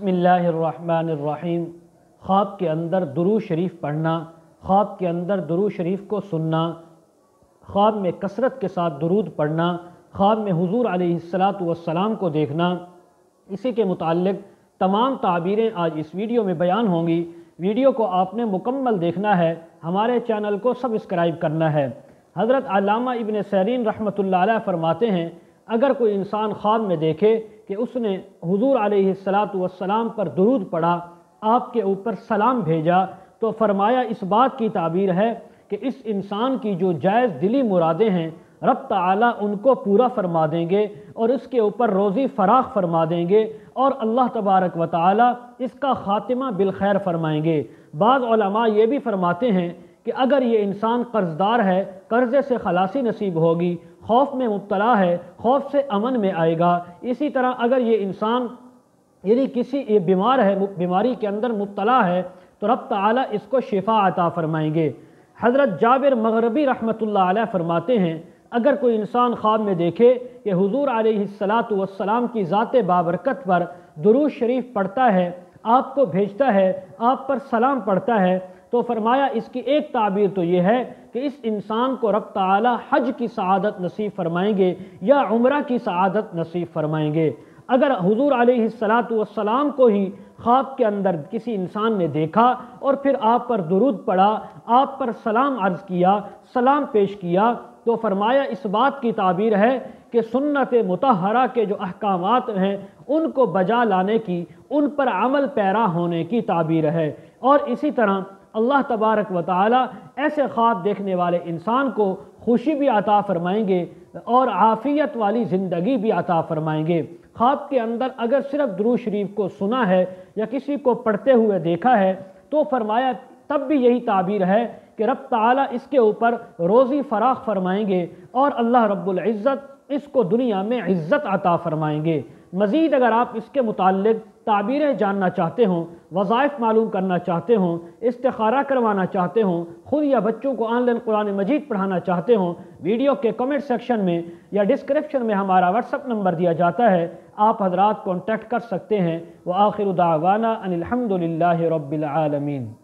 बिस्मिल्लाहिर्रहमानिर्रहीम। ख्वाब के अंदर दुरूद शरीफ पढ़ना, ख्वाब के अंदर दुरूद शरीफ को सुनना, ख्वाब में कसरत के साथ दुरूद पढ़ना, ख्वाब में हुजूर अलैहिस्सलातु वस्सलाम को देखना, इसी के मुताल्लिक़ तमाम ताबीरें आज इस वीडियो में बयान होंगी। वीडियो को आपने मुकम्मल देखना है, हमारे चैनल को सब्सक्राइब करना है। हज़रत अल्लामा इब्न सीरीन रहमतुल्लाह अलैह फरमाते हैं, अगर कोई इंसान ख्वाब में देखे कि उसने हुजूर अलैहिस्सलातु वस्सलाम पर दुरूद पढ़ा, आपके ऊपर सलाम भेजा, तो फरमाया इस बात की ताबीर है कि इस इंसान की जो जायज़ दिली मुरादें हैं रब ताला उनको पूरा फरमा देंगे और इसके ऊपर रोज़ी फराख फरमा देंगे और अल्लाह तबारक व ताला इसका ख़ातिमा बिल खैर फरमाएंगे। बाज़ उलमा ये भी फरमाते हैं कि अगर ये इंसान कर्ज़दार है, कर्ज़े से खलासी नसीब होगी, खौफ में मुब्तला है, खौफ से अमन में आएगा। इसी तरह अगर ये इंसान यदि किसी बीमार है, बीमारी के अंदर मुब्तला है, तो रब ताला इसको शिफा अता फरमाएंगे। हज़रत जाबिर मग़रिबी रहमतुल्लाह अलैह फरमाते हैं, अगर कोई इंसान ख्वाब में देखे कि हुजूर अलैहिस्सलातु वस्सलाम की ज़ात बाबरकत पर दुरूद शरीफ पढ़ता है, आपको भेजता है, आप पर सलाम पढ़ता है, तो फरमाया इसकी एक ताबीर तो ये है कि इस इंसान को रब ताला हज की सआदत नसीब फरमाएंगे या उम्रा की सआदत नसीब फरमाएंगे। अगर हुजूर अलैहिस्सलातु वस्सलाम को ही ख्वाब के अंदर किसी इंसान ने देखा और फिर आप पर दुरूद पढ़ा, आप पर सलाम अर्ज़ किया, सलाम पेश किया, तो फरमाया इस बात की ताबीर है कि सुन्नत मुतहरा के जो अहकामात हैं उनको बजा लाने की, उन पर अमल पैरा होने की ताबीर है। और इसी तरह अल्लाह तबारक व ताला ऐसे ख्वाब देखने वाले इंसान को खुशी भी अता फरमाएंगे और आफ़ियत वाली ज़िंदगी भी अता फरमाएंगे। ख्वाब के अंदर अगर सिर्फ दुरूद शरीफ को सुना है या किसी को पढ़ते हुए देखा है, तो फरमाया तब भी यही ताबीर है कि रब ताला इसके ऊपर रोज़ी फराख फरमाएंगे और अल्लाह रब्बुल इज़्ज़त इसको दुनिया में इज़्ज़त अता फरमाएंगे। मज़ीद अगर आप इसके मुताल्लिक़ ताबीरें जानना चाहते हों, वज़ाइफ मालूम करना चाहते हों, इस्तिखारा करवाना चाहते हों, ख़ुद या बच्चों को ऑनलाइन कुरान मजीद पढ़ाना चाहते हों, वीडियो के कमेंट सेक्शन में या डिस्क्रिप्शन में हमारा व्हाट्सअप नंबर दिया जाता है, आप हज़रात कॉन्टैक्ट कर सकते हैं। व आखिरु दावाना अनिल हम्दुलिल्लाहि रब्बिल आलमीन।